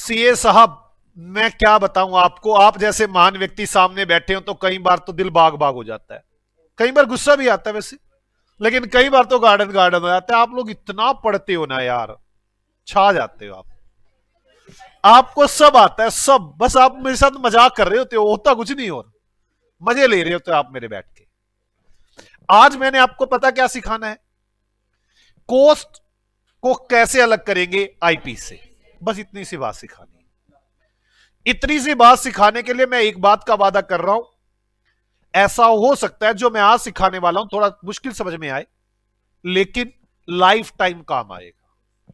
CA साहब, मैं क्या बताऊं आपको, आप जैसे महान व्यक्ति सामने बैठे हो तो कई बार तो दिल बाग बाग हो जाता है, कई बार गुस्सा भी आता है वैसे, लेकिन कई बार तो गार्डन गार्डन हो जाता है। आप लोग इतना पढ़ते हो ना यार, छा जाते हो आप, आपको सब आता है सब, बस आप मेरे साथ मजाक कर रहे होते हो, होता कुछ नहीं और मजे ले रहे होते हो आप मेरे बैठ के। आज मैंने आपको पता क्या सिखाना है, कोस्ट को कैसे अलग करेंगे आईपी से, बस इतनी सी बात सिखानी है। इतनी सी बात सिखाने के लिए मैं एक बात का वादा कर रहा हूं, ऐसा हो सकता है जो मैं आज सिखाने वाला हूं थोड़ा मुश्किल समझ में आए, लेकिन लाइफ टाइम काम आएगा।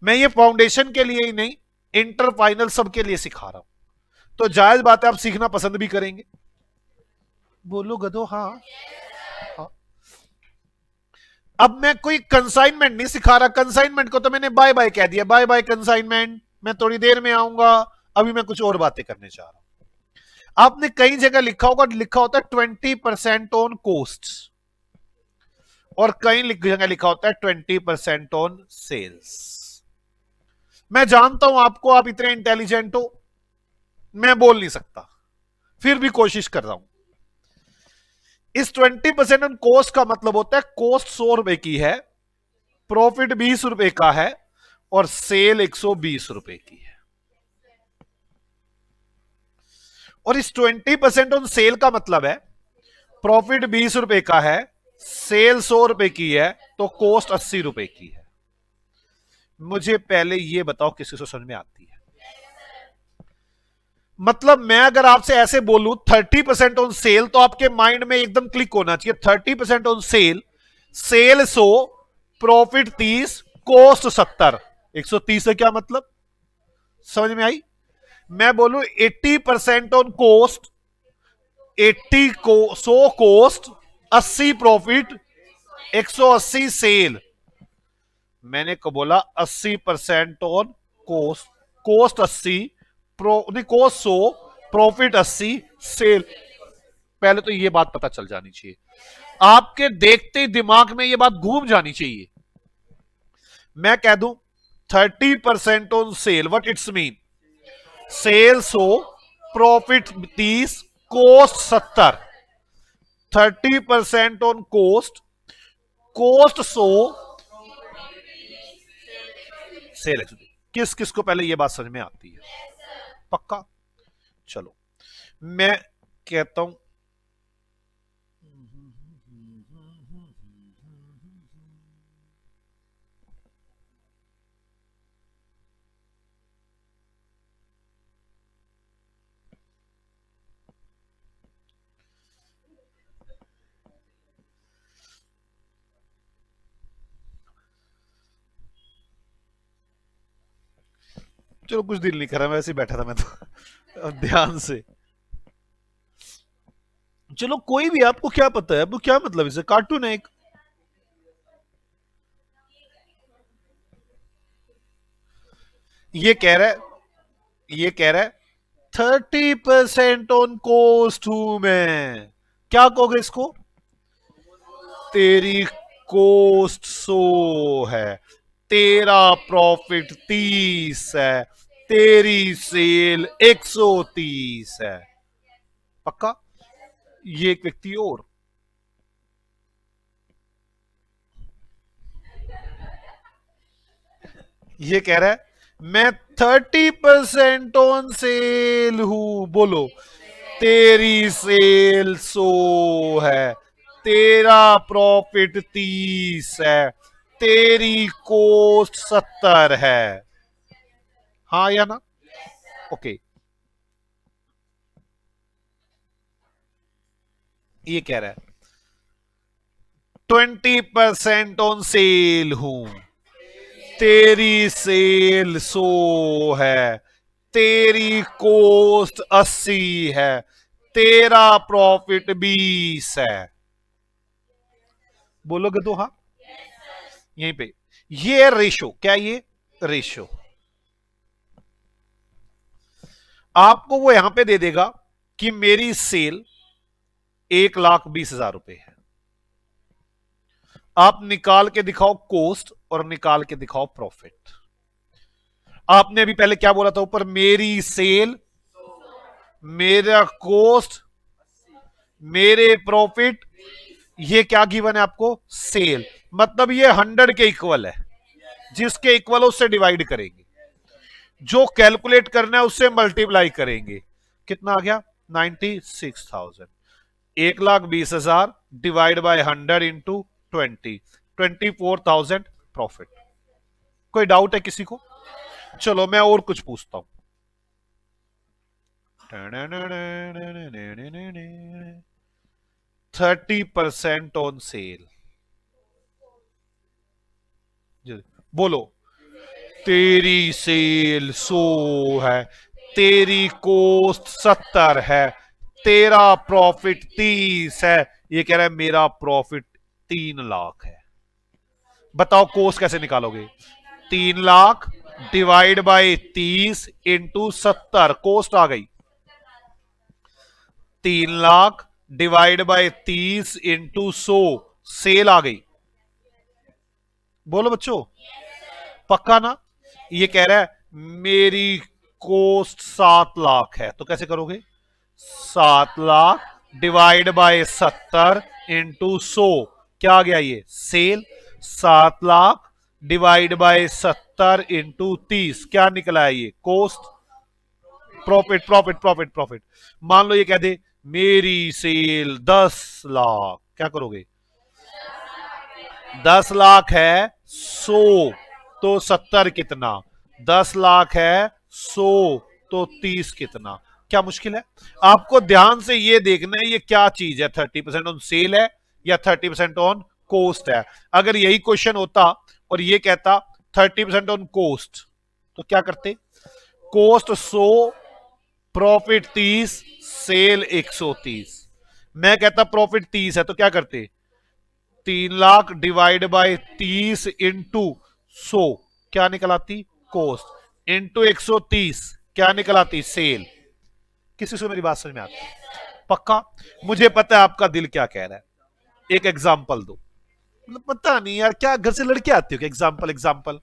मैं ये फाउंडेशन के लिए ही नहीं, इंटर फाइनल सबके लिए सिखा रहा हूं, तो जायज बात है आप सीखना पसंद भी करेंगे। बोलो गधो हाँ। हाँ। अब मैं कोई कंसाइनमेंट नहीं सिखा रहा, कंसाइनमेंट को तो मैंने बाय बाय कह दिया, बाय बाय कंसाइनमेंट, मैं थोड़ी देर में आऊंगा, अभी मैं कुछ और बातें करने चाह रहा हूं। आपने कई जगह लिखा होगा, लिखा होता है 20% ऑन कोस्ट, और कई जगह लिखा होता है 20% ऑन सेल्स। मैं जानता हूं आपको, आप इतने इंटेलिजेंट हो, मैं बोल नहीं सकता, फिर भी कोशिश कर रहा हूं। इस 20% ऑन कोस्ट का मतलब होता है कोस्ट 100 रुपए की है, प्रॉफिट 20 रुपए का है, और सेल 120 रुपए की है। और इस 20% ऑन सेल का मतलब है प्रॉफिट 20 रुपए का है, सेल 100 रुपए की है, तो कॉस्ट 80 रुपए की है। मुझे पहले ये बताओ किसी को समझ में आती है? मतलब मैं अगर आपसे ऐसे बोलूं 30% ऑन सेल, तो आपके माइंड में एकदम क्लिक होना चाहिए 30% on sale, sale 100, profit 30, cost 70, 130 है क्या मतलब? समझ में आई? मैं बोलूं 80% ऑन कॉस्ट, 80 को 100 कॉस्ट, 80 प्रॉफिट, 180 सेल। मैंने को बोला 80% ऑन कॉस्ट, कॉस्ट 80, प्रो नहीं कॉस्ट 100, प्रॉफिट 80, सेल। पहले तो ये बात पता चल जानी चाहिए, आपके देखते ही दिमाग में ये बात घूम जानी चाहिए। मैं कह दूं 30% on sale, what it's mean, sale 100, profit 30, cost 70, 30% on cost, cost 100, sale. किस किस को पहले ये बात समझ में आती है? पक्का? चलो मैं कहता हूं, चलो कुछ दिल नहीं कर रहा, मैं वैसे ही बैठा था मैं तो ध्यान से। चलो कोई भी, आपको क्या पता है, आपको क्या मतलब, इसे कार्टून है एक। ये कह रहा है, ये कह रहा है 30% ऑन कोस्ट हूं मैं, क्या कहोगे इसको? तेरी कोस्ट 100 है, तेरा प्रॉफिट 30 है, तेरी सेल 130 है। पक्का? ये एक व्यक्ति और, ये कह रहा है मैं 30% ऑन सेल हूं, बोलो, तेरी सेल 100 है, तेरा प्रॉफिट 30 है, तेरी कॉस्ट 70 है। हाँ या ना? ओके। ये कह रहा है 20% ऑन सेल हूं, तेरी सेल 100 है, तेरी कॉस्ट 80 है, तेरा प्रॉफिट 20 है। बोलोगे तो हाँ? यहीं पे ये रेशो, क्या ये रेशो आपको वो यहां पे दे देगा कि मेरी सेल 1,20,000 रुपए है, आप निकाल के दिखाओ कॉस्ट और निकाल के दिखाओ प्रॉफिट। आपने अभी पहले क्या बोला था ऊपर, मेरी सेल, मेरा कोस्ट, मेरे प्रॉफिट, ये क्या गिवन है आपको, सेल। मतलब ये 100 के इक्वल है, जिसके इक्वल उससे डिवाइड करेंगे, जो कैलकुलेट करना है उससे मल्टीप्लाई करेंगे। कितना आ गया, 96,000। 1,20,000 डिवाइड बाय 100 इंटू 24,000 प्रॉफिट। कोई डाउट है किसी को? चलो मैं और कुछ पूछता हूं। 30% ऑन सेल, बोलो। तेरी सेल 100 है, तेरी कोस्ट 70 है, तेरा प्रॉफिट 30 है, ये कह रहा है मेरा प्रॉफिट 3 लाख है। बताओ कोस्ट कैसे निकालोगे? 3 lakh divide by 30 into 70, cost आ गई। 3 lakh divide by 30 into 100, sale आ गई। बोलो बच्चों, पक्का ना? ये कह रहा है मेरी कोस्ट 7 लाख है, तो कैसे करोगे? 7 लाख डिवाइड बाय 70 इंटू 100, क्या आ गया ये, sale. 7 lakh divide by 70 into 30, क्या निकला है ये, cost. Profit profit profit profit. मान लो ये कह दे मेरी सेल 10 लाख, क्या करोगे? 10 लाख है 100, तो 70 कितना? 10 लाख है 100, तो 30 कितना? क्या मुश्किल है? आपको ध्यान से ये देखना है ये क्या चीज है, 30% ऑन सेल है या 30% ऑन कोस्ट है। अगर यही क्वेश्चन होता और ये कहता 30% ऑन कोस्ट, तो क्या करते? Cost 100, profit 30, sale 130। मैं कहता प्रॉफिट 30 है, तो क्या करते? 3 लाख डिवाइड बाय 30 इंटू 100, क्या निकल आती, कोस्ट, इंटू 130, क्या निकल आती, सेल। किसी से मेरी बात समझ में आती है? पक्का? मुझे पता है आपका दिल क्या कह रहा है, एक एग्जाम्पल दो। मतलब पता नहीं यार, क्या घर से लड़के आते हो क्या, एग्जाम्पल एग्जाम्पल?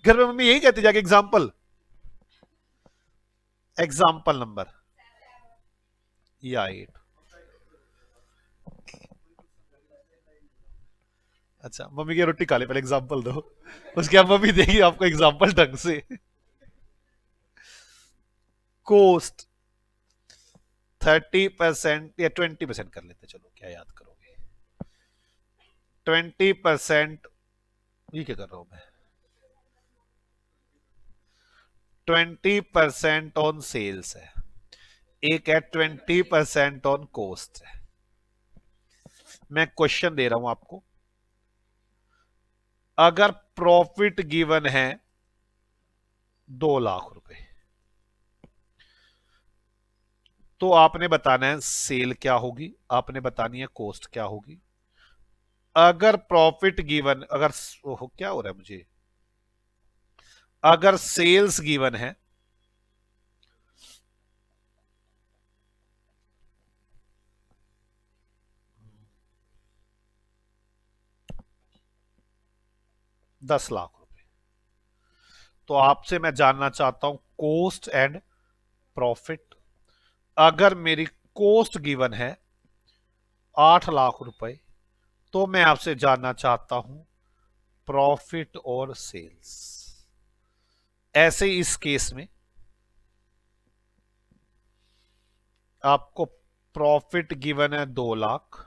घर में मम्मी यही कहती जाके, एग्जाम्पल। एग्जाम्पल नंबर या 8। अच्छा, मम्मी की रोटी खा ले, पहले एग्जाम्पल दो, उसके बाद मम्मी देगी आपको एग्जाम्पल ढंग से। कोस्ट 30% या 20% कर लेते, चलो क्या याद करोगे, 20%। ये क्या कर रहा हूं मैं, 20% ऑन सेल्स है, एक है 20% ऑन कोस्ट है। मैं क्वेश्चन दे रहा हूं आपको, अगर प्रॉफिट गिवन है 2 लाख रुपए, तो आपने बताना है सेल क्या होगी, आपने बतानी है कोस्ट क्या होगी। अगर प्रॉफिट गिवन, अगर ओहो क्या हो रहा है मुझे, अगर सेल्स गिवन है 10 लाख रुपए, तो आपसे मैं जानना चाहता हूं कोस्ट एंड प्रॉफिट। अगर मेरी कोस्ट गिवन है 8 लाख रुपए, तो मैं आपसे जानना चाहता हूं प्रॉफिट और सेल्स। ऐसे इस केस में आपको प्रॉफिट गिवन है 2 लाख,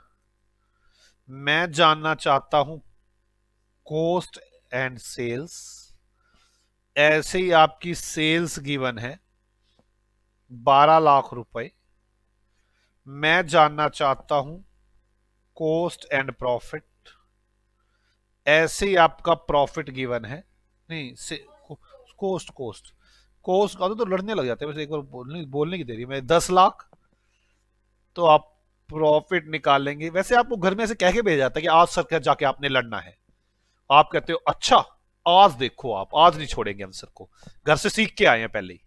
मैं जानना चाहता हूं कोस्ट एंड सेल्स। ऐसे ही आपकी सेल्स गिवन है 12 लाख रुपए, मैं जानना चाहता हूं कोस्ट एंड प्रॉफिट। ऐसे ही आपका प्रॉफिट गिवन है, नहीं कोस्ट कोस्ट कोस्ट का तो लड़ने लग जाते हैं, वैसे एक बार बोलने की देरी में 10 लाख, तो आप प्रॉफिट निकालेंगे। वैसे आपको घर में ऐसे कह के भेजा जाता है कि आज सर जाके आपने लड़ना है, आप कहते हो अच्छा आज देखो, आप आज नहीं छोड़ेंगे हम सर को, घर से सीख के आए हैं पहले ही।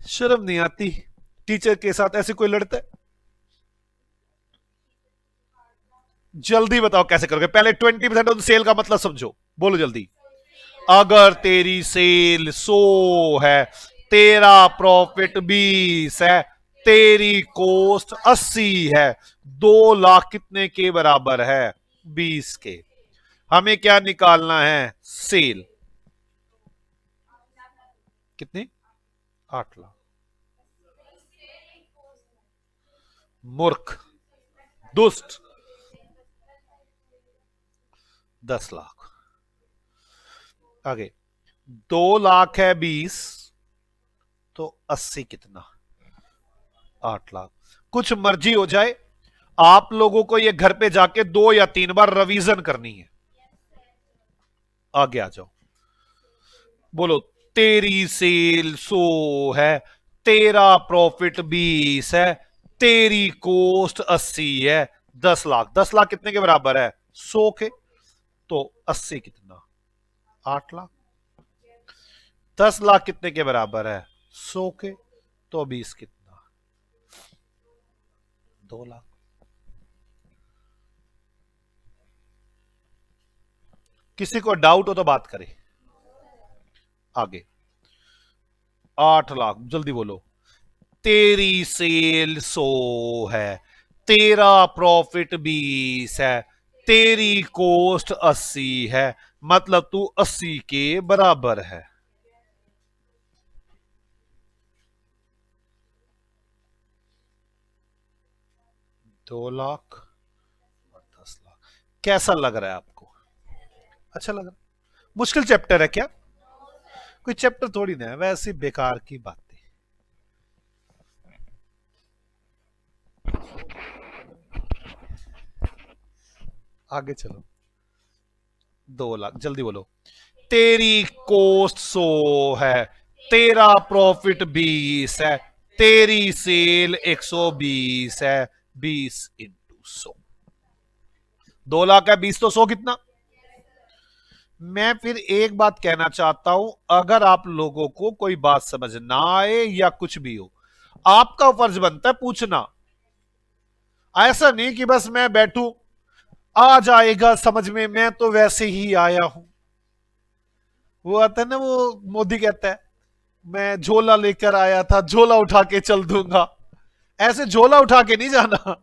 शर्म नहीं आती? टीचर के साथ ऐसे कोई लड़ता है? जल्दी बताओ कैसे करोगे, पहले 20% ऑन सेल का मतलब समझो, बोलो जल्दी। अगर तेरी सेल 100 है, तेरा प्रॉफिट 20 है, तेरी कॉस्ट 80 है, 2 लाख कितने के बराबर है? 20 के। हमें क्या निकालना है? सेल कितनी? 8 लाख। मूर्ख, दुष्ट। 10 लाख। आगे 2 लाख है 20, तो 80 कितना? 8 लाख। कुछ मर्जी हो जाए, आप लोगों को ये घर पे जाके 2 या 3 बार रिवीजन करनी है। आगे आ जाओ, बोलो। तेरी सेल 100 है, तेरा प्रॉफिट 20 है, तेरी कॉस्ट 80 है, 10 लाख। 10 लाख कितने के बराबर है? 100 के। तो 80 कितना? 8 लाख। 10 लाख कितने के बराबर है? 100 के। तो 20 कितना? 2 लाख। किसी को डाउट हो तो बात करें। आगे 8 लाख, जल्दी बोलो। तेरी सेल 100 है, तेरा प्रॉफिट 20 है, तेरी कॉस्ट 80 है, मतलब तू 80 के बराबर है। दो लाख और 10 लाख। कैसा लग रहा है आपको? अच्छा लग रहा है? मुश्किल चैप्टर है क्या? कोई चैप्टर थोड़ी ना है, वैसे बेकार की बातें। आगे चलो। 2 लाख, जल्दी बोलो। तेरी कोस्ट 100 है, तेरा प्रॉफिट 20 है, तेरी सेल 120 है, 20 × 100। 2 लाख है, 20 तो 100 कितना? मैं फिर एक बात कहना चाहता हूं, अगर आप लोगों को कोई बात समझ ना आए या कुछ भी हो, आपका फर्ज बनता है पूछना। ऐसा नहीं कि बस मैं बैठूं, आ जाएगा समझ में, मैं तो वैसे ही आया हूं। वो आता है ना, वो मोदी कहता है, मैं झोला लेकर आया था, झोला उठा के चल दूंगा। ऐसे झोला उठा के नहीं जाना।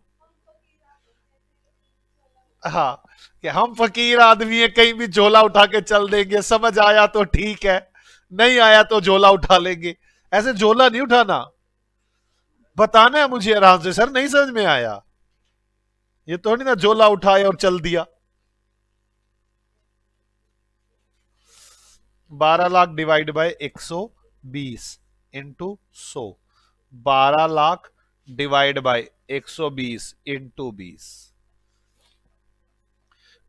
हाँ, कि हम फकीर आदमी है, कहीं भी झोला उठा के चल देंगे, समझ आया तो ठीक है, नहीं आया तो झोला उठा लेंगे। ऐसे झोला नहीं उठाना। बताना है मुझे आराम से, सर नहीं समझ में आया। ये तो नहीं ना झोला उठाया और चल दिया। 12 lakh divide bye 120 × 100। 12 lakh divide bye 120 × 20।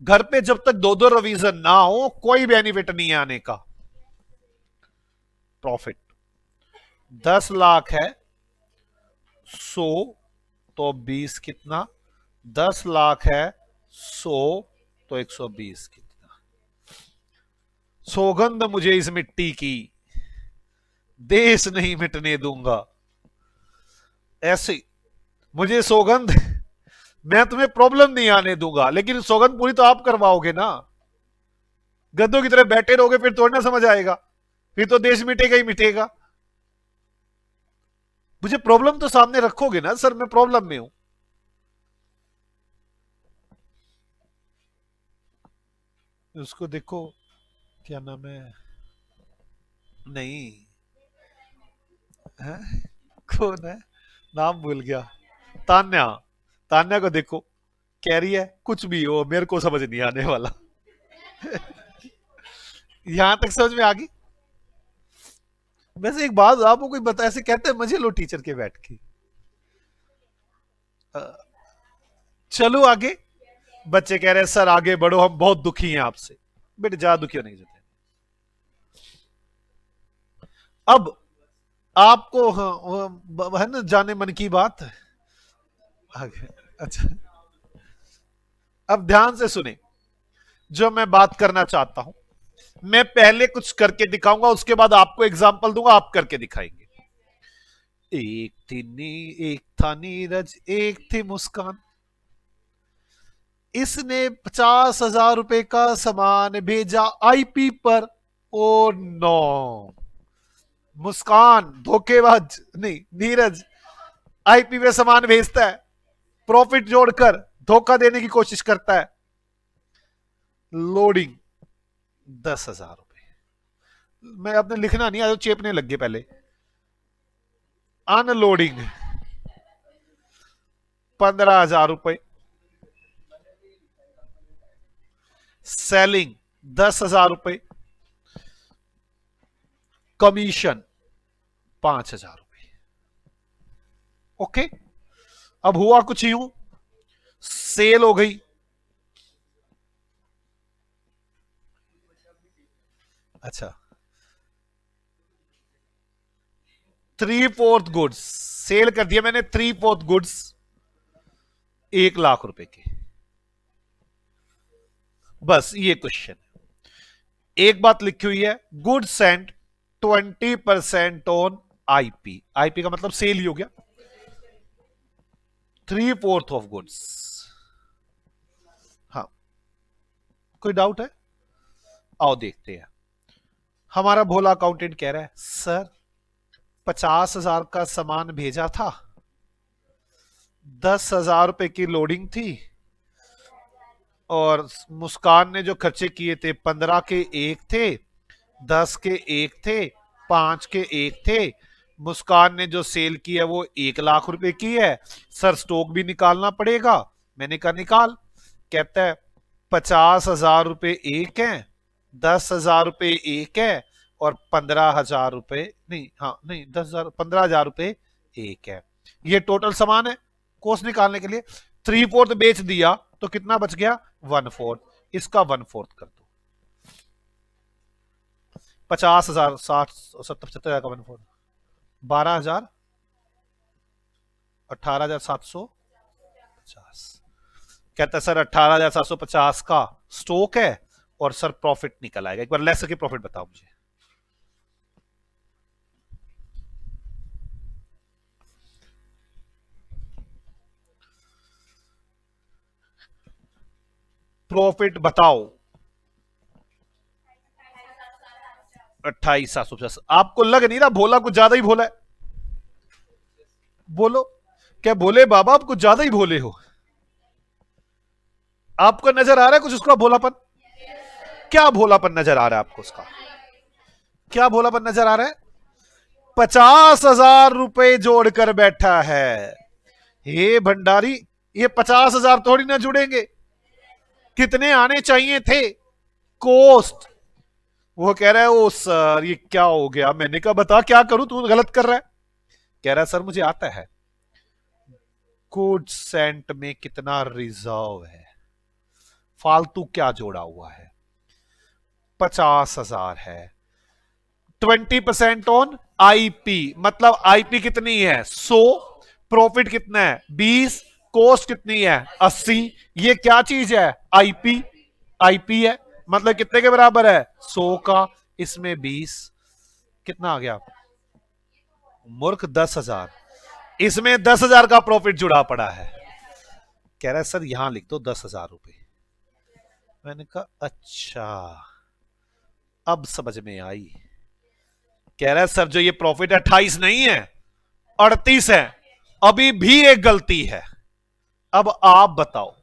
घर पे जब तक दो दो रिवीजन ना हो, कोई बेनिफिट नहीं है आने का। प्रॉफिट 10 लाख है, 100 तो 20 कितना? 10 लाख है, 100 तो 120 कितना? सौगंध मुझे इस मिट्टी की, देश नहीं मिटने दूंगा। ऐसे मुझे सौगंध, मैं तुम्हें प्रॉब्लम नहीं आने दूंगा, लेकिन सौगंध पूरी तो आप करवाओगे ना। गद्दों की तरह बैठे रहोगे फिर थोड़ी ना समझ आएगा, फिर तो देश मिटेगा ही मिटेगा। मुझे प्रॉब्लम तो सामने रखोगे ना, सर मैं प्रॉब्लम में हूं। उसको देखो, क्या नाम है? नहीं है? कौन है? नाम भूल गया। तान्या। तान्या को देखो, कह रही है कुछ भी हो मेरे को समझ नहीं आने वाला। यहां तक समझ में आ गई। वैसे एक बात आपको कोई बता, ऐसे कहते हैं मजे लो टीचर के बैठ के। अ, चलो आगे। बच्चे कह रहे हैं सर आगे बढ़ो, हम बहुत दुखी हैं आपसे। बेटे ज्यादा दुखी होने की जरूरत है। अब आपको है ना जाने मन की बात। आगे अच्छा, अब ध्यान से सुने जो मैं बात करना चाहता हूं। मैं पहले कुछ करके दिखाऊंगा, उसके बाद आपको एग्जाम्पल दूंगा, आप करके दिखाएंगे। एक था नीरज, एक थी मुस्कान, इसने 50,000 रुपए का सामान भेजा आईपी पर। ओ नो, मुस्कान धोखेबाज नहीं, नीरज आईपी पे सामान भेजता है, प्रॉफिट जोड़कर धोखा देने की कोशिश करता है। लोडिंग 10,000 रुपए, मैं अपने लिखना नहीं आया, चेपने लग गए पहले। अनलोडिंग 15,000 रुपए, सेलिंग 10,000 रुपए, कमीशन 5,000 रुपए। ओके, अब हुआ कुछ यूं, सेल हो गई। अच्छा, 3/4 गुड्स सेल कर दिया मैंने, 3/4 गुड्स 1,00,000 रुपए के। बस ये क्वेश्चन, एक बात लिखी हुई है, goods and 20% on IP. IP का मतलब सेल ही हो गया। 3/4 ऑफ गुड्स। हाँ, कोई डाउट है? आओ देखते हैं। हमारा भोला अकाउंटेंट कह रहा है, सर 50,000 का सामान भेजा था, 10,000 रुपए की लोडिंग थी, और मुस्कान ने जो खर्चे किए थे 15 के एक थे, 10 के एक थे, 5 के एक थे। मुस्कान ने जो सेल की है वो 1,00,000 रुपए की है। सर स्टॉक भी निकालना पड़ेगा। मैंने कहा निकाल। कहता है 50,000 रुपए एक है, 10,000 रुपए एक है, और 15,000 रुपए नहीं, हाँ नहीं, 10,000 15,000 रुपए एक है। ये टोटल सामान है कोस्ट निकालने के लिए। 3/4 बेच दिया तो कितना बच गया? 1/4। इसका 1/4 कर दो। 50,000 60 70 75,000 का 1/4 12,000 18,750। कहता है सर 18,750 का स्टॉक है और सर प्रॉफिट निकल आएगा। एक बार लेस करके प्रॉफिट बताओ मुझे। प्रॉफिट बताओ। 28,750। आपको लग नहीं रहा भोला कुछ ज्यादा ही भोला है? बोलो, क्या भोले बाबा आप कुछ ज्यादा ही भोले हो? आपको नजर आ रहा है कुछ उसका भोलापन? क्या भोलापन नजर आ रहा है आपको उसका? क्या भोलापन नजर आ रहा है? 50,000 रुपए जोड़कर बैठा है। हे भंडारी, ये 50,000 थोड़ी ना जुड़ेंगे, कितने आने चाहिए थे? कोस्ट। वो कह रहा है ओ सर ये क्या हो गया? मैंने कहा बता क्या करूं, तू गलत कर रहा है। कह रहा है सर मुझे आता है। गुड सेंट में कितना रिजर्व है, फालतू क्या जोड़ा हुआ है? 50,000 है। 20% ऑन आईपी, मतलब आईपी कितनी है? 100। प्रॉफिट कितना है? 20। कॉस्ट कितनी है? 80। ये क्या चीज है? आईपी। आईपी है, मतलब कितने के बराबर है? 100 का। इसमें 20, कितना आ गया मूर्ख? 10,000। इसमें 10,000 का प्रॉफिट जुड़ा पड़ा है। कह रहा है सर यहां लिख दो 10,000 रुपए। मैंने कहा अच्छा, अब समझ में आई। कह रहा है सर जो ये प्रॉफिट 28 नहीं है 38 है, अभी भी एक गलती है। अब आप बताओ,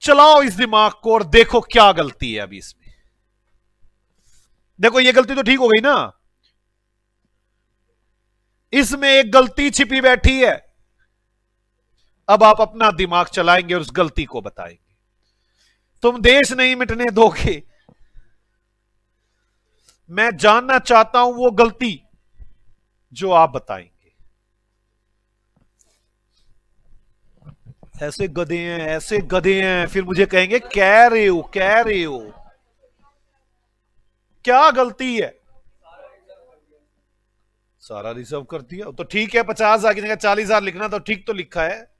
चलाओ इस दिमाग को और देखो क्या गलती है अभी इसमें। देखो ये गलती तो ठीक हो गई ना, इसमें एक गलती छिपी बैठी है। अब आप अपना दिमाग चलाएंगे और उस गलती को बताएंगे। तुम देश नहीं मिटने दोगे। मैं जानना चाहता हूं वो गलती जो आप बताएंगे। ऐसे गधे हैं, ऐसे गधे हैं, फिर मुझे कहेंगे कह रहे हो, कह रहे हो। क्या गलती है? सारा रिजर्व कर दिया तो ठीक है। 50,000 की जगह 40,000 लिखना तो ठीक तो लिखा है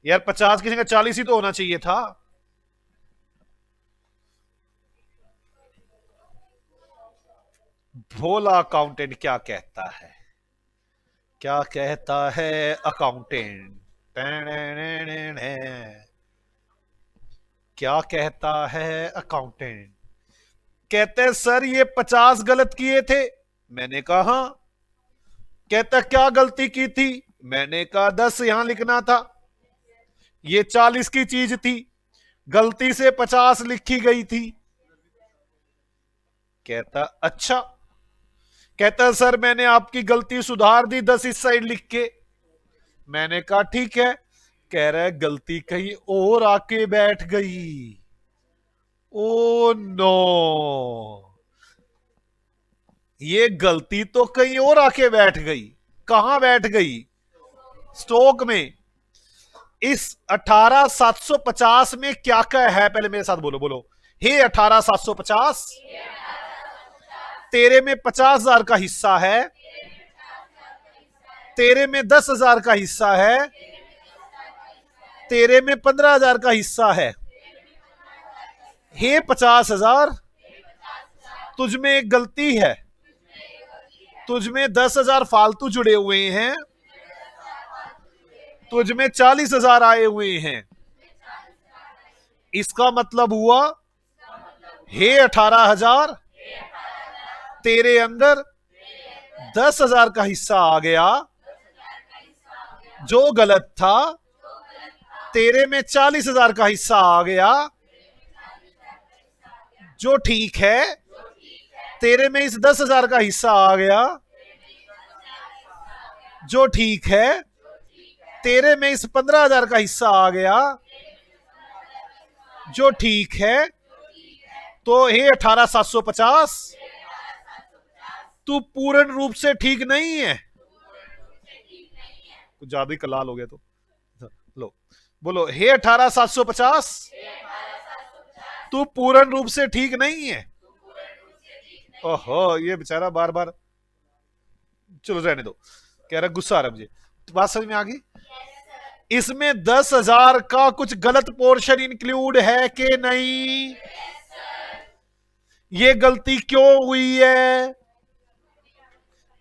यार। 50 की जगह 40 ही तो होना चाहिए था। भोला अकाउंटेंट क्या कहता है? क्या कहता है अकाउंटेंट? क्या कहता है अकाउंटेंट? कहते हैं सर ये 50 गलत किए थे। मैंने कहा हाँ। कहता क्या गलती की थी? मैंने कहा 10 यहां लिखना था, ये 40 की चीज थी, गलती से 50 लिखी गई थी। कहता अच्छा। कहता सर मैंने आपकी गलती सुधार दी 10 इस साइड लिख के। मैंने कहा ठीक है। कह रहा है गलती कहीं और आके बैठ गई। ओ नो, ये गलती तो कहीं और आके बैठ गई। कहां बैठ गई? स्टॉक में। इस 18750 में क्या क्या है? पहले मेरे साथ बोलो बोलो। हे 18750, तेरे में 50,000 का हिस्सा है, तेरे में 10,000 का हिस्सा है, तेरे में 15,000 का हिस्सा है। हे 50,000, तुझ में एक गलती है, तुझ में 10,000 फालतू जुड़े हुए हैं, तुझ में 40,000 आए हुए हैं। इसका मतलब हुआ हे 18,000, तेरे अंदर 10,000 का हिस्सा आ गया जो गलत था, तेरे में 40,000 का हिस्सा आ गया जो ठीक है, तेरे में इस 10,000 का हिस्सा आ गया जो ठीक है, तेरे में इस 15,000 का हिस्सा आ गया जो ठीक है। तो हे 18,750, तू पूर्ण रूप से ठीक नहीं है। कुछ ज्यादा ही कलाल हो गया तो लो बोलो, हे 18,750, तू पूर्ण रूप से ठीक नहीं है। ओहो, ये बेचारा बार बार, चलो रहने दो। कह रहा गुस्सा आ रहा मुझे। तो बात समझ में आ गई? इसमें 10,000 का कुछ गलत पोर्शन इंक्लूड है कि नहीं? ये गलती क्यों हुई है?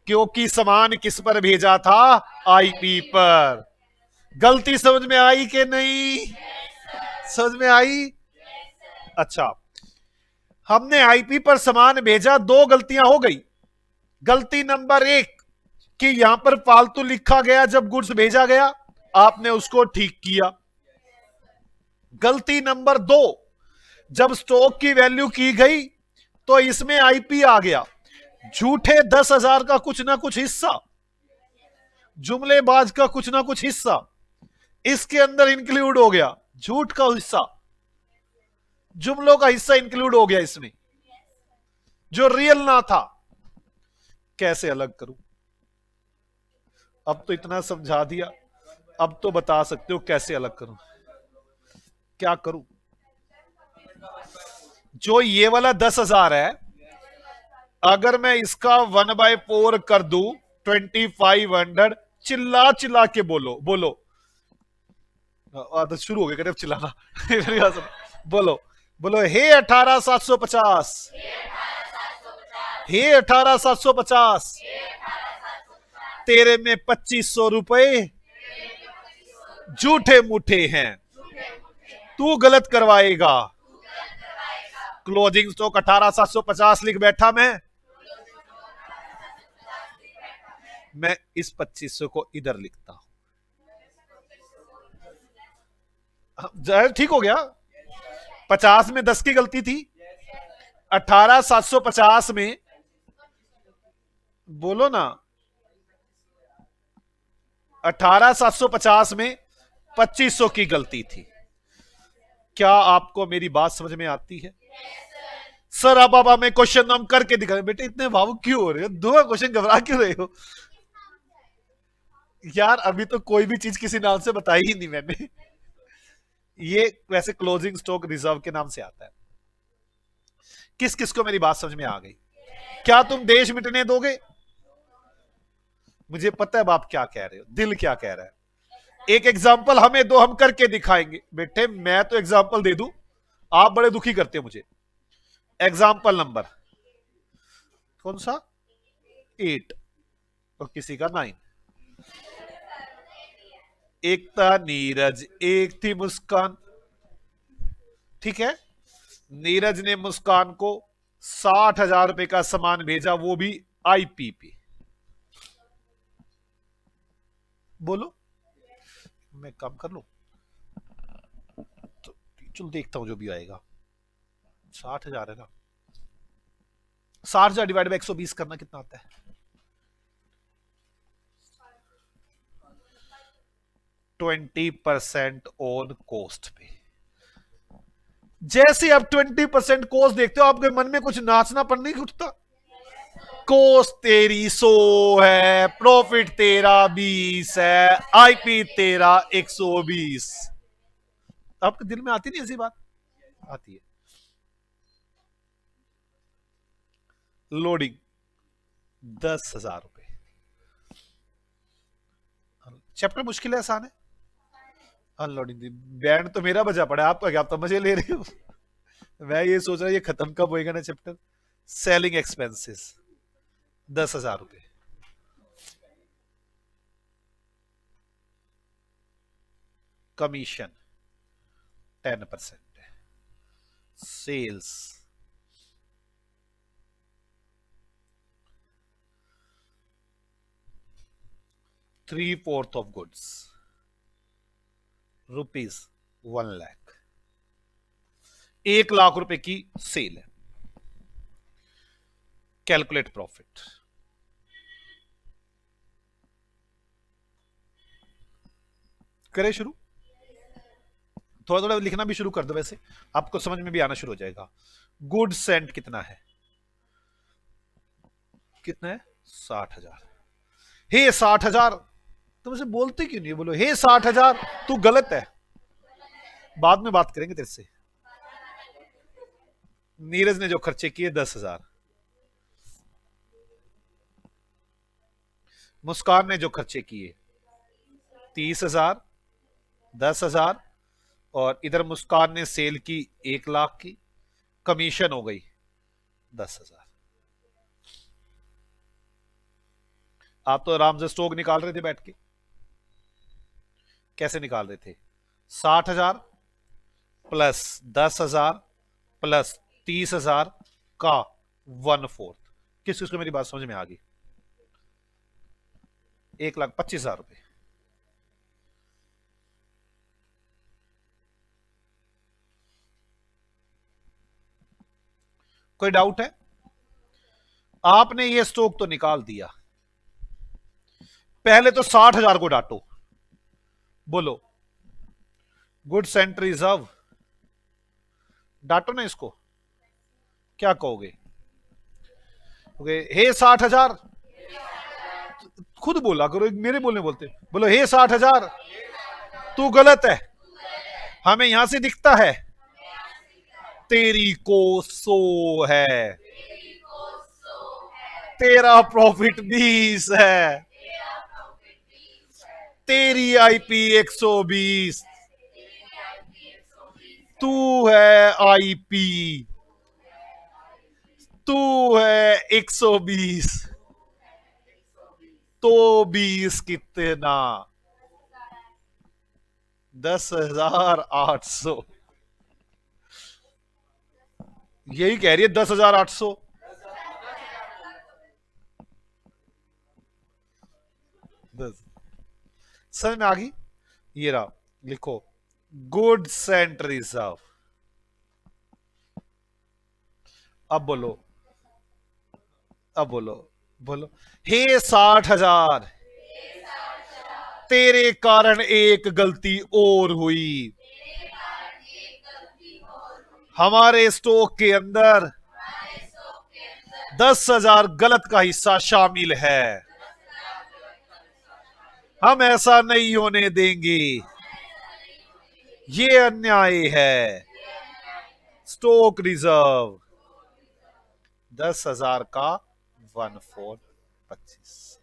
क्योंकि सामान किस पर भेजा था? आईपी पर। गलती समझ में आई कि नहीं? समझ में आई? अच्छा, हमने आईपी पर सामान भेजा, दो गलतियां हो गई। गलती नंबर 1 कि यहां पर फालतू लिखा गया जब गुड्स भेजा गया, आपने उसको ठीक किया। गलती नंबर 2, जब स्टॉक की वैल्यू की गई तो इसमें आईपी आ गया, झूठे 10,000 का कुछ ना कुछ हिस्सा, जुमलेबाज का कुछ ना कुछ हिस्सा इसके अंदर इंक्लूड हो गया। झूठ का हिस्सा, जुमलों का हिस्सा इंक्लूड हो गया इसमें, जो रियल ना था। कैसे अलग करूं? अब तो इतना समझा दिया, अब तो बता सकते हो कैसे अलग करूं। क्या करूं? जो ये वाला 10,000 है, अगर मैं इसका 1/4 कर दूं 2500, चिल्ला चिल्ला के बोलो बोलो। आदत शुरू हो गई अब चिल्लाना बोलो बोलो, हे 18,750, हे 18,750, तेरे में 2,500 रुपए झूठे मूठे हैं, तू गलत करवाएगा। क्लोजिंग स्टॉक 18,750 लिख बैठा मैं इस 2,500 को इधर लिखता हूं। ठीक हो गया। 50 में 10 की गलती थी, 18,750 में बोलो ना, 18,750 में 2,500 की गलती थी। क्या आपको मेरी बात समझ में आती है? सर अब हमें क्वेश्चन हम करके दिखा। बेटे इतने भावुक क्यों हो रहे हो? दो क्वेश्चन घबरा क्यों रहे हो यार? अभी तो कोई भी चीज किसी नाम से बताई ही नहीं मैंने। ये वैसे क्लोजिंग स्टॉक रिजर्व के नाम से आता है। किस किस को मेरी बात समझ में आ गई? क्या तुम देश मिटने दोगे? मुझे पता है आप क्या कह रहे हो, दिल क्या कह रहा है। एक एग्जाम्पल हमें दो, हम करके दिखाएंगे। बेटे मैं तो एग्जाम्पल दे दूं, आप बड़े दुखी करते हो मुझे। एग्जाम्पल नंबर कौन सा? 8 और किसी का 9। एक था नीरज, एक थी मुस्कान। ठीक है, नीरज ने मुस्कान को 60,000 रुपए का सामान भेजा, वो भी आईपी पे। बोलो, मैं काम कर लूं तो चल देखता हूं जो भी आएगा। 60,000 है ना, 60,000 डिवाइड बाई 120 करना कितना आता है? 20% ऑन कॉस्ट पे। जैसे आप 20% कॉस्ट देखते हो, आपके मन में कुछ नाचना पर नहीं उठता? कॉस्ट तेरी 100 है, प्रॉफिट तेरा 20 है, आईपी तेरा 120। आपके दिल में आती नहीं ऐसी बात? आती है। लोडिंग 10,000 रुपए। चैप्टर मुश्किल है आसान है? अनलोडिंग। बैंड तो मेरा बजा पड़ा है, आपका क्या, आप तो मजे ले रहे हो। मैं ये सोच रहा हूँ ये खत्म कब होएगा ना चैप्टर। सेलिंग एक्सपेंसेस 10,000 रुपए। Commission 10%। Sales 3/4 of goods, rupees 1 lakh. 1 lakh रुपए की सेल है। Calculate profit. करें शुरू? थोड़ा थोड़ा लिखना भी शुरू कर दो, वैसे आपको समझ में भी आना शुरू हो जाएगा। गुड सेंट कितना है? कितना है? 60,000। हे 60,000, तुम इसे बोलते क्यों नहीं? बोलो हे 60,000, तू गलत है। बाद में बात करेंगे तेरे से। नीरज ने जो खर्चे किए 10,000, मुस्कान ने जो खर्चे किए 30,000, 10,000, और इधर मुस्कान ने सेल की 1 लाख की, कमीशन हो गई 10,000। आप तो आराम से स्टॉक निकाल रहे थे बैठ के। कैसे निकाल रहे थे? 60,000 प्लस 10,000 प्लस 30,000 का 1/4। किस किस को मेरी बात समझ में आ गई? 1,25,000 रुपए। कोई डाउट है? आपने ये स्टॉक तो निकाल दिया, पहले तो 60,000 को डांटो। बोलो गुड सेंट रिजर्व, डांटो ना इसको। क्या कहोगे? हे 60,000, खुद बोला करो, मेरे बोलने बोलते। बोलो हे 60,000, तू गलत है, हमें यहां से दिखता है तेरी को 100 है, तेरा प्रॉफिट 20 है, तेरी आईपी 120, तू है आईपी, तू है 120, तो 20 कितना? 10,800। यही कह रही है 10,800। समझ में आ गई? ये रहा, लिखो गुड सेंट रिजर्व। अब बोलो, अब बोलो, बोलो हे 60,000, तेरे कारण एक गलती और हुई, हमारे स्टॉक के अंदर 10,000 गलत का हिस्सा शामिल है, हम ऐसा नहीं होने देंगे, ये अन्याय है। स्टॉक रिजर्व 10,000 का 1/4 25।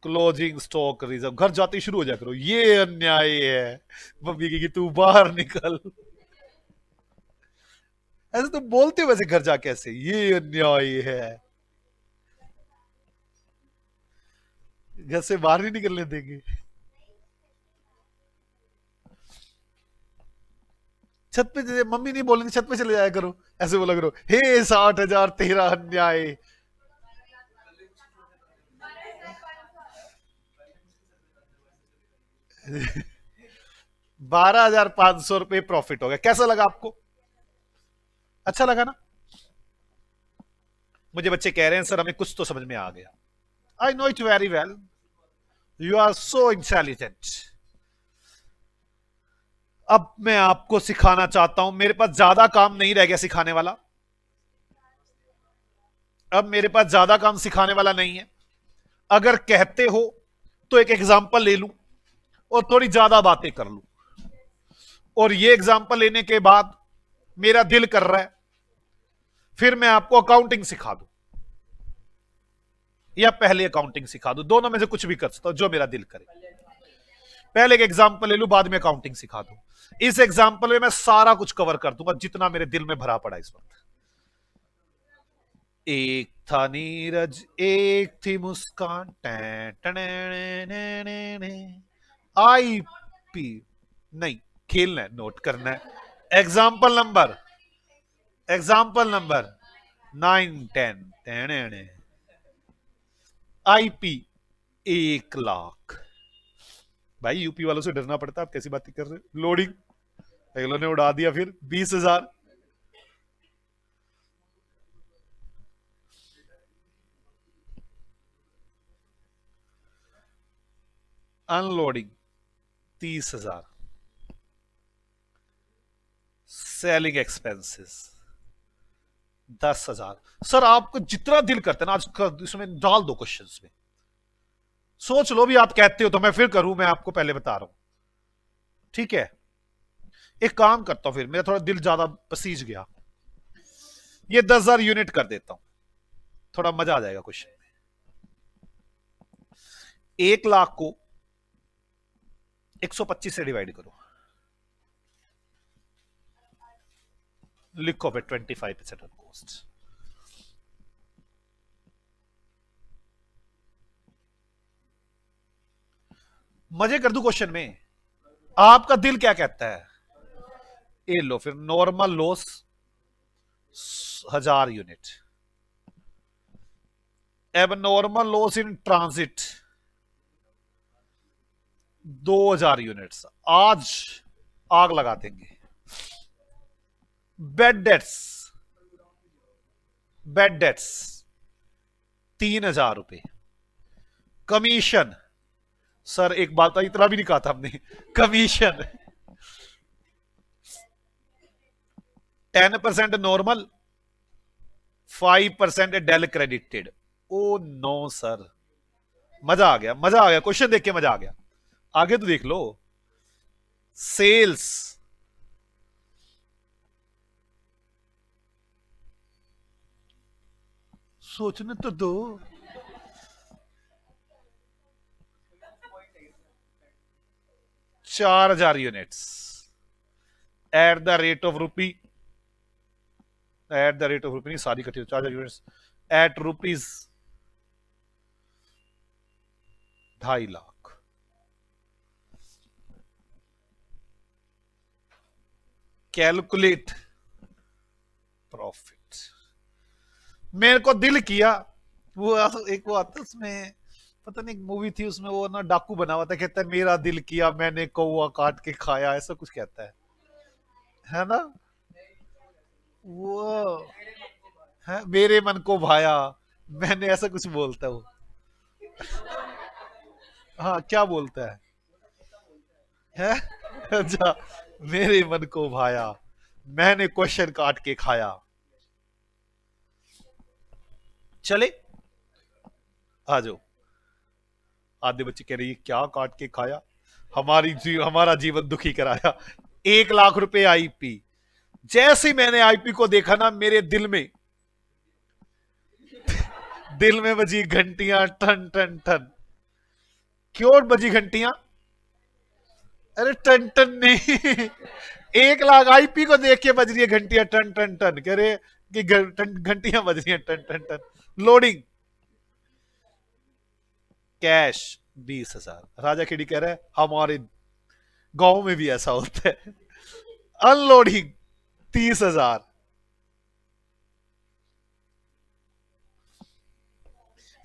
क्लोजिंग स्टॉक रिजर्व, घर जाते शुरू हो जाया करो, ये अन्याय है। मम्मी की तू बाहर निकल। ऐसे तो बोलते हो वैसे घर जाके, ऐसे ये अन्याय है। घर से बाहर नहीं निकलने देंगे। छत पे मम्मी नहीं बोलेंगे छत पे चले जाया करो, ऐसे बोला करो, हे 60,000 तेरा अन्याय। 12,500 रुपये प्रॉफिट हो गया। कैसा लगा आपको? अच्छा लगा ना? मुझे बच्चे कह रहे हैं सर हमें कुछ तो समझ में आ गया। I know it very well, you are so intelligent. अब मैं आपको सिखाना चाहता हूं, मेरे पास ज्यादा काम नहीं रह गया सिखाने वाला। अब मेरे पास ज्यादा काम सिखाने वाला नहीं है। अगर कहते हो तो एक एग्जाम्पल ले लूं और थोड़ी ज्यादा बातें कर लूं, और ये एग्जाम्पल लेने के बाद मेरा दिल कर रहा है फिर मैं आपको अकाउंटिंग सिखा दूं, या पहले अकाउंटिंग सिखा दूं, दोनों में से कुछ भी कर सकता हूं जो मेरा दिल करे। पहले एक एग्जाम्पल ले लूं, बाद में अकाउंटिंग सिखा दूं। इस एग्जाम्पल में मैं सारा कुछ कवर कर दूंगा जितना मेरे दिल में भरा पड़ा इस वक्त। एक था नीरज एक थी मुस्कान, आई पी नहीं, खेलना है, नोट करना है। Example number 9, 10 IP 1 lakh. भाई यूपी वालों से डरना पड़ता है, आप कैसी बातें कर रहे हो? लोडिंग अगलों ने उड़ा दिया। फिर 20,000, अनलोडिंग 30,000, सेलिंग एक्सपेंसेस 10,000। सर आपको जितना दिल करता है ना आज इसमें डाल दो क्वेश्चंस में, सोच लो भी। आप कहते हो तो मैं फिर करूं, मैं आपको पहले बता रहा हूं, ठीक है? एक काम करता हूं, फिर मेरा थोड़ा दिल ज्यादा पसीज गया, ये 10,000 यूनिट कर देता हूं, थोड़ा मजा आ जाएगा क्वेश्चन में। 1 लाख को 125 से डिवाइड करो, लिखो पे 25% ऑन कॉस्ट। मजे कर दू क्वेश्चन में, आपका दिल क्या कहता है? ये लो फिर नॉर्मल लॉस 1,000 यूनिट, अब normal loss in transit 2,000 units. आज आग लगा देंगे। बेड डेट्स 3,000 रुपए। कमीशन, सर एक बात इतना भी नहीं कहा था हमने, commission 10% normal, 5% del credited. Oh no sir, मजा आ गया, मजा आ गया, क्वेश्चन देख के मजा आ गया। आगे तो देख लो। सेल्स सोचने तो दो। 4,000 units at the rate of rupee, नहीं सारी कटी, 4,000 units at rupees 2.5 lakh. Calculate profit. मेरे को दिल किया, वो एक वो आता उसमें, पता नहीं एक मूवी थी उसमें वो ना डाकू बना हुआ था, कहता है मेरा दिल किया मैंने कौवा काट के खाया, ऐसा कुछ कहता है ना? वो है मेरे मन को भाया, मैंने ऐसा कुछ बोलता हूँ। हाँ क्या बोलता है? अच्छा, मेरे मन को भाया मैंने क्वेश्चन काट के खाया। चले आ जाओ। आधे बच्चे कह रहे हैं क्या काट के खाया, हमारा जीवन दुखी कराया। 1 लाख रुपए आईपी। जैसे ही मैंने आईपी को देखा ना, मेरे दिल में बजी घंटियां टन टन टन। क्यों बजी घंटियां? अरे टन टन नहीं, 1 लाख आईपी को देख के बज रही है घंटियां टन टन टन। कह रहे कि घंटियां बज रही हैं टन टन टन। Loading cash 20,000। राजा खेड़ी कह रहा है हमारे गांव में भी ऐसा होता है। अनलोडिंग 30,000।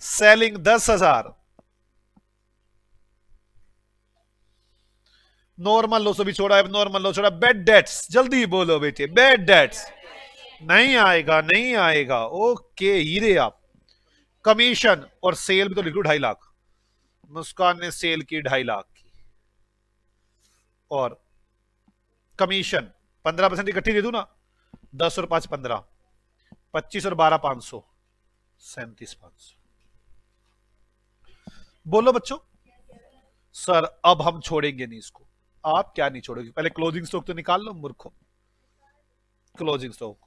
सेलिंग 10,000। नॉर्मल लॉस अभी छोड़ा है, नॉर्मल लॉस छोड़ा। बेड डेट्स जल्दी बोलो बेटे, बेड डेट्स नहीं आएगा, नहीं आएगा। ओके हीरे आप। कमीशन और सेल भी तो लिख लो 2.5 लाख। मुस्कान ने सेल की 2.5 लाख की, और कमीशन 15% इकट्ठी दे दू ना, 10 और 5 15, 25 और 12 500, 37,500। बोलो बच्चों। सर अब हम छोड़ेंगे नहीं इसको। आप क्या नहीं छोड़ोगे, पहले क्लोजिंग स्टॉक तो निकाल लो मूर्खो। क्लोजिंग स्टॉक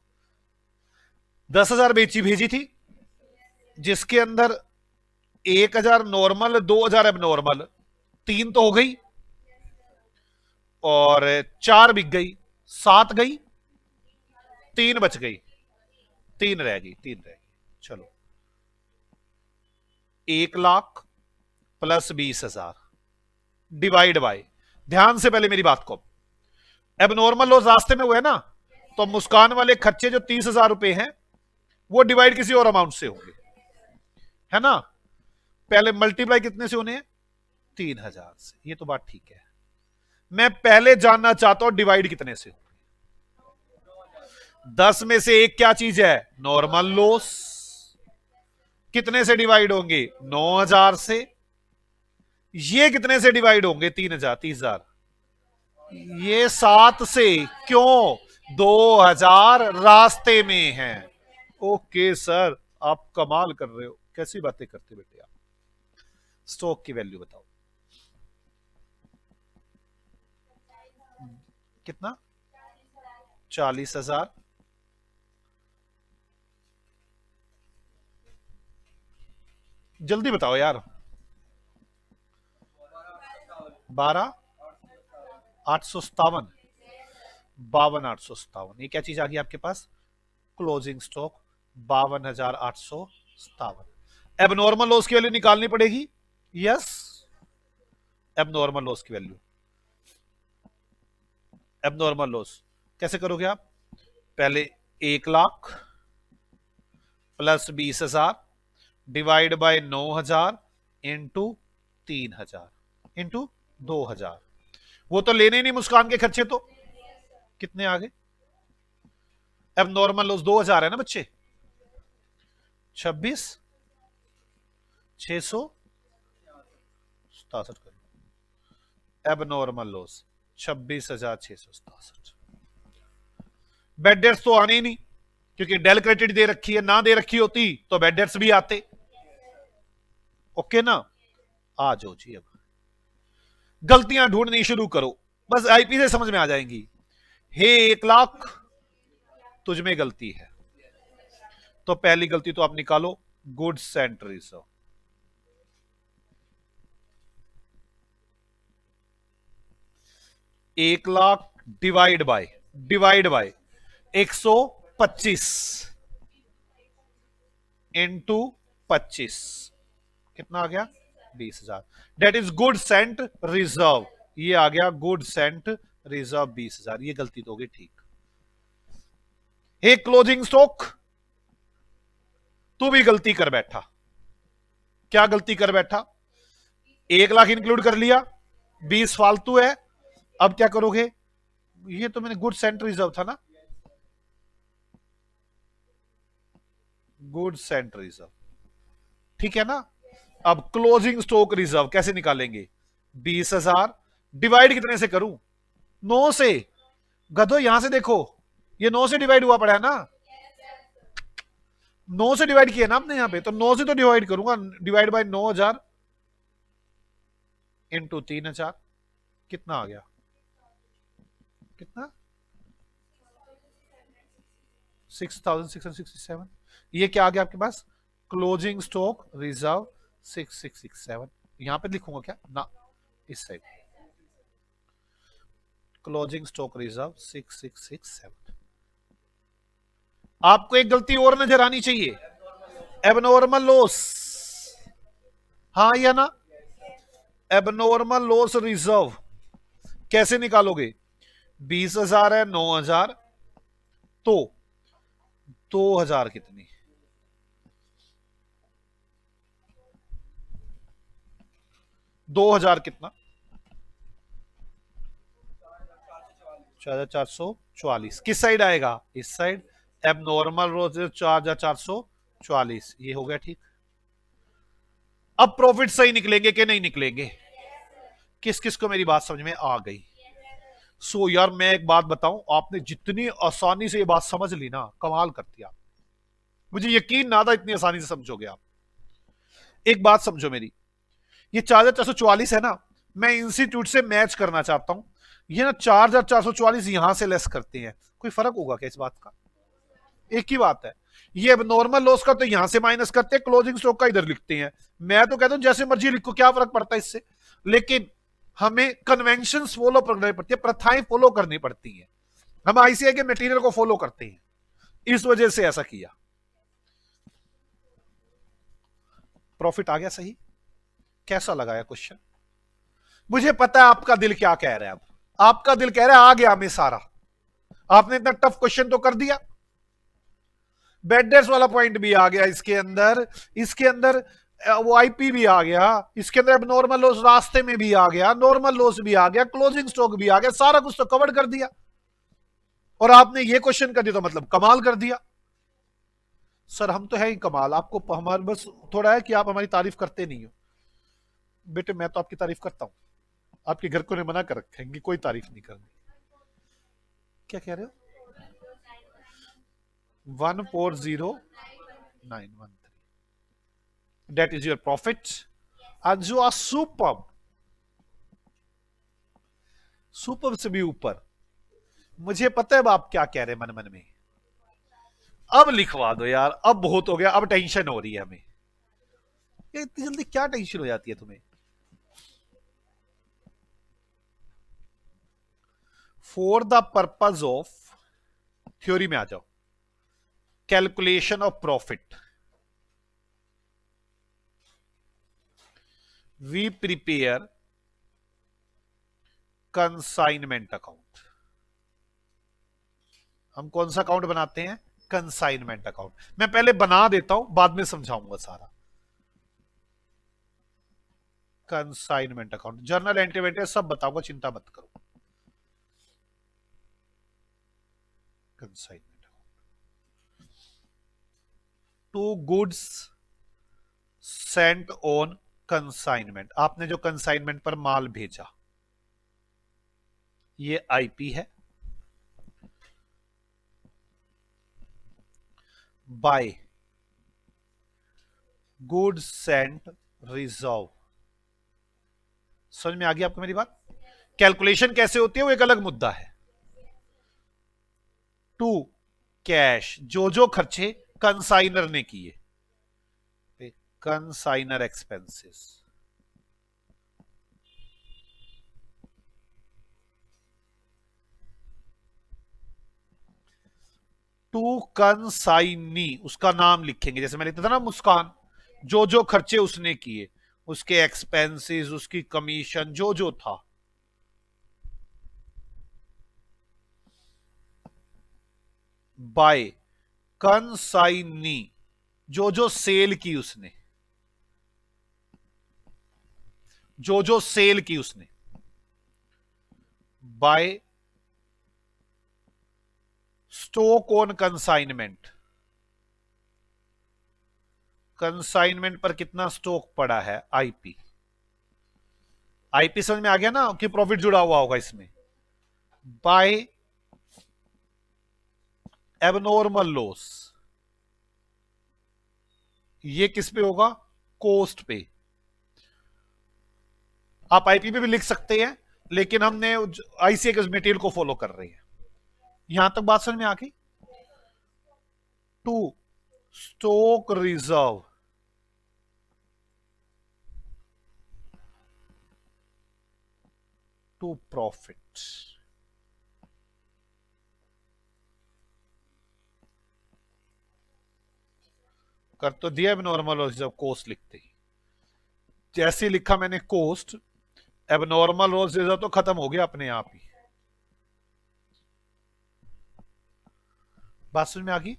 10,000 बेची भेजी थी, जिसके अंदर 1,000 नॉर्मल, 2,000 अब नॉर्मल, 3 तो हो गई, और 4 बिक गई, 7 गई, 3 बच गई, 3 रह गई, 3 रह गई। चलो 1 लाख प्लस 20,000 डिवाइड बाय, ध्यान से पहले मेरी बात को, अब नॉर्मल लॉस रास्ते में हुए ना, तो मुस्कान वाले खर्चे जो 30,000 रुपए हैं वो डिवाइड किसी और अमाउंट से होंगे, है ना। पहले मल्टीप्लाई कितने से होने हैं, 3,000 से। ये तो बात ठीक है। मैं पहले जानना चाहता हूं डिवाइड कितने से होंगे। 10 में से एक क्या चीज है, नॉर्मल लॉस। कितने से डिवाइड होंगे, 9,000 से। ये कितने से डिवाइड होंगे, 3,000, 30,000। ये 7 से। क्यों, 2,000 रास्ते में है। ओके सर आप कमाल कर रहे हो, कैसी बातें करते बेटे आप। स्टॉक की वैल्यू बताओ कितना, 40,000। जल्दी बताओ यार। 12,857, 52,857। ये क्या चीज आ गई आपके पास, क्लोजिंग स्टॉक 52,857। अब नॉर्मल लॉस की वैल्यू निकालनी पड़ेगी। यस, अब नॉर्मल लॉस की वैल्यू, अब नॉर्मल लॉस कैसे करोगे आप, पहले 1 lakh plus 20,000 divide by 9,000 into 3,000 into 2,000। वो तो लेने नहीं मुस्कान के खर्चे, तो कितने आ गए। अब नॉर्मल लॉस 2,000 है ना बच्चे, 26,667 करो। अब नॉर्मल लॉस 26,667। बेड डेट्स तो आने ही नहीं, क्योंकि डेल क्रेडिट दे रखी है, ना दे रखी होती तो बेड डेट्स भी आते। ओके ना, आ जाओ जी। अब गलतियां ढूंढनी शुरू करो, बस आईपी से समझ में आ जाएंगी। हे 1 लाख तुझ में गलती है, तो पहली गलती तो आप निकालो, गुड्स एंड रिजर्व। एक लाख डिवाइड बाय 125 इंटू 25, कितना आ गया, 20,000। Debt is goods and reserve. ये आ गया गुड्स एंड रिजर्व 20,000। ये गलती तो होगी, ठीक। एक क्लोजिंग स्टॉक, तू भी गलती कर बैठा। क्या गलती कर बैठा, 1 लाख इंक्लूड कर लिया, 20 फालतू है। अब क्या करोगे, ये तो मैंने गुड्स एंड रिजर्व था ना, गुड्स एंड रिजर्व, ठीक है ना। अब क्लोजिंग स्टॉक रिजर्व कैसे निकालेंगे, 20,000 डिवाइड कितने से करूं, 9 से। गधो यहां से देखो, ये 9 से डिवाइड हुआ पड़ा है ना, 9 से डिवाइड किया ना आपने यहां पे, तो 9 से तो डिवाइड करूंगा, डिवाइड बाय 9,000 इंटू 3,000, कितना आ गया, कितना, 6,667। ये क्या आ गया आपके पास, क्लोजिंग स्टॉक रिजर्व 6,667। यहां पे लिखूंगा क्या ना, इस साइड, क्लोजिंग स्टॉक रिजर्व 6,667। आपको एक गलती और नजर आनी चाहिए, एबनॉर्मल लॉस, हाँ या ना, एबनॉर्मल लॉस रिजर्व कैसे निकालोगे? 20,000 है, 9,000, तो 2,000 कितनी? 2,000 कितना? 4,444। किस साइड आएगा? इस साइड। एबनॉर्मल रोज 4,444, ये हो गया ठीक। अब प्रॉफिट सही निकलेंगे कि नहीं निकलेंगे? किस किस को मेरी बात समझ में आ गई? यार मैं एक बात बताऊं, आपने जितनी आसानी से ये बात समझ ली ना, कमाल करती आप। मुझे यकीन ना था इतनी आसानी से समझोगे आप। एक बात समझो मेरी, ये 4,444 है ना, मैं इंस्टीट्यूट से मैच करना चाहता हूं। ये ना 4,444 यहां से लेस करते हैं, कोई फर्क होगा क्या इस बात का? एक ही बात है। ये अब नॉर्मल लॉस का तो यहां से माइनस करते हैं, क्लोजिंग स्टॉक का इधर लिखते हैं। मैं तो कहता हूं जैसे मर्जी लिखो, क्या फर्क पड़ता है इससे? लेकिन हमें कन्वेंशन फॉलो करनी पड़ती है, प्रथाएं फॉलो करनी पड़ती हैं। हम आईसीआई के मटेरियल को फॉलो करते हैं, इस वजह से ऐसा किया। प्रॉफिट आ गया सही? कैसा लगाया क्वेश्चन? मुझे पता है आपका दिल क्या कह रहा है। अब आपका दिल कह रहा है आ गया हमें सारा, आपने इतना टफ क्वेश्चन तो कर दिया। बेड डेट्स वाला पॉइंट भी आ गया इसके अंदर, इसके अंदर वो आईपी भी आ गया, इसके अंदर अब नॉर्मल लॉस रास्ते में भी आ गया, नॉर्मल लॉस भी आ गया, क्लोजिंग स्टॉक भी आ गया, सारा कुछ तो कवर कर दिया। और आपने ये क्वेश्चन कर दिया तो मतलब कमाल कर दिया। सर हम तो है ही कमाल, आपको हमारे बस थोड़ा है कि आप हमारी तारीफ करते नहीं हो। बेटे मैं तो आपकी तारीफ करता हूं, आपके घर को ने मना कर रखे हैं कोई तारीफ नहीं करनी। क्या कह रहे हो? 140,913, that is your profit, and you are superb, super से भी ऊपर। मुझे पता है अब आप क्या कह रहे हैं मन मन में। अब लिखवा दो यार, अब बहुत हो गया, अब टेंशन हो रही है हमें। ये इतनी जल्दी क्या टेंशन हो जाती है तुम्हें? For the purpose of, theory में आ जाओ, calculation of profit, we prepare consignment account. हम कौन सा अकाउंट बनाते हैं? Consignment account. मैं पहले बना देता हूं, बाद में समझाऊंगा सारा। कंसाइनमेंट अकाउंट, जर्नल एंट्री सब बताऊंगा, चिंता मत करो। Consignment account, to goods sent on consignment, आपने जो कंसाइनमेंट पर माल भेजा, ये आईपी है। बाय गुड्स सेंट रिजर्व, समझ में आ गई आपको मेरी बात? कैलकुलेशन कैसे होती है वो एक अलग मुद्दा है। टू कैश, जो जो खर्चे कंसाइनर ने किए, कंसाइनर एक्सपेंसेस, टू कंसाइनी, उसका नाम लिखेंगे, जैसे मैं लिखता था ना मुस्कान, जो जो खर्चे उसने किए, उसके एक्सपेंसेस, उसकी कमीशन, जो जो था। बाय कंसाइनी, जो जो सेल की उसने, जो जो सेल की उसने। By stock on consignment, consignment पर कितना स्टॉक पड़ा है, आईपी। आईपी समझ में आ गया ना कि प्रॉफिट जुड़ा हुआ होगा इसमें। बाय एबनॉर्मल लॉस, ये किस पे होगा? कोस्ट पे। आप आईपी पे भी लिख सकते हैं, लेकिन हमने आईसीआई के मटेरियल को फॉलो कर रहे हैं। यहां तक बात समझ में आ गई? To stock reserve, to profit. कर तो दिया नॉर्मल और जब कोस्ट लिखते ही, जैसे लिखा मैंने कोस्ट, एबनॉर्मल रोज रिजर्व तो खत्म हो गया अपने आप ही। बात समझ में आ गई?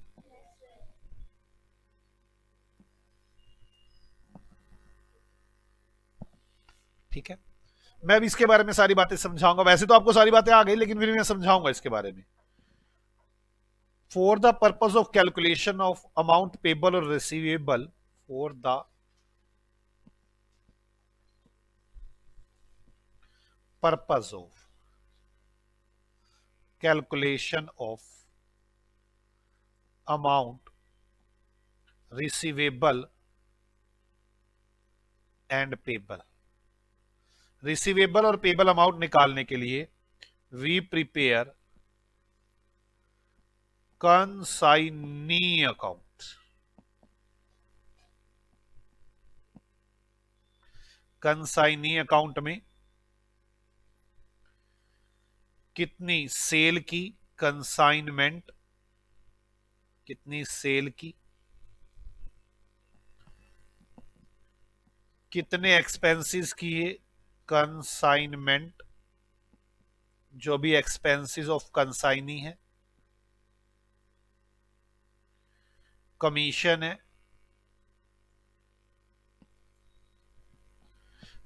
ठीक है, मैं अभी इसके बारे में सारी बातें समझाऊंगा। वैसे तो आपको सारी बातें आ गई, लेकिन फिर मैं समझाऊंगा इसके बारे में। For the purpose of calculation of amount payable और receivable, for the purpose of calculation of amount receivable and payable, receivable और पेबल अमाउंट निकालने के लिए we prepare consignee account. Consignee account में कितनी सेल की कंसाइनमेंट, कितनी सेल की, कितने एक्सपेंसेस किए कंसाइनमेंट, जो भी एक्सपेंसेस ऑफ कंसाइनी है, कमीशन है,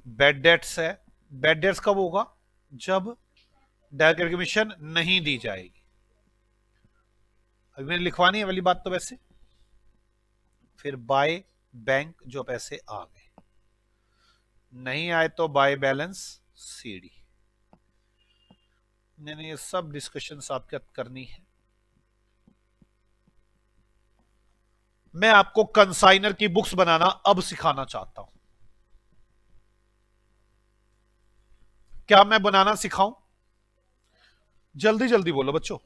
बेड डेट्स है। बेड डेट्स कब होगा? जब डायरेक्ट कमीशन नहीं दी जाएगी। अभी मैंने लिखवानी है वाली बात तो वैसे। फिर बाय बैंक, जो पैसे आ गए, नहीं आए तो बाय बैलेंस सीडी। मैंने ये सब डिस्कशन आपके साथ करनी है। मैं आपको कंसाइनर की बुक्स बनाना अब सिखाना चाहता हूं। क्या मैं बनाना सिखाऊं? जल्दी जल्दी बोलो बच्चों।